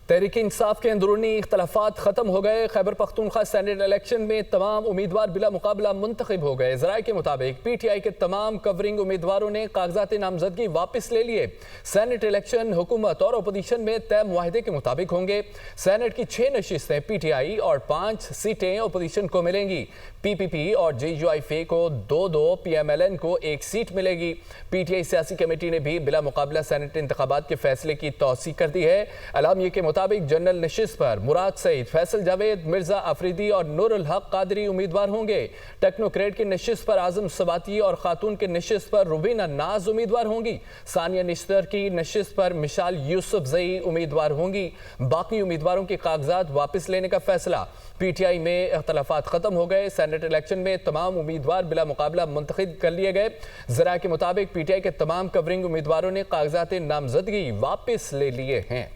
तहरीक इंसाफ के अंदरूनी इख्तलाफात खत्म हो गए। खैबर पख्तूनख्वा सेनेट इलेक्शन में तमाम उम्मीदवार बिला मुकाबला मुंतखब हो गए। ज़राए के मुताबिक PTI के तमाम कवरिंग उम्मीदवारों ने कागजात नामजदगी वापस ले लिए। सेनेट इलेक्शन हुकूमत और अपोजिशन में तय मुआहदे के मुताबिक होंगे। सेनेट की 6 नशिस्तें PTI और 5 सीटें अपोजिशन को मिलेंगी। PPP और JUIF को 2-2, PMLN को 1 सीट मिलेगी। PTI सियासी कमेटी ने भी बिला मुकाबला सेनेट इंतखाबात के फैसले की तौसीक कर दी है। अलामिया के मुताबिक जनरल नशिस्त पर मुराद सईद, फैसल जावेद, मिर्जा अफरीदी और नूरुल हक कादरी उम्मीदवार होंगे। टेक्नोक्रेट की नशिस्त पर आजम सबाती और खातून के नशिस्त पर रुबीना नाज उम्मीदवार होंगी। सानिया निश्तर की नशिस्त पर मिशाल यूसुफजई उम्मीदवार होंगी। बाकी उम्मीदवारों के कागजात वापस लेने का फैसला। PTI में इख्तलाफात खत्म हो गए। सेनेट इलेक्शन में तमाम उम्मीदवार बिला मुकाबला मुंतखब कर लिए गए। ज़राए के मुताबिक PTI के तमाम कवरिंग उम्मीदवारों ने कागजात नामजदगी वापस ले लिए हैं।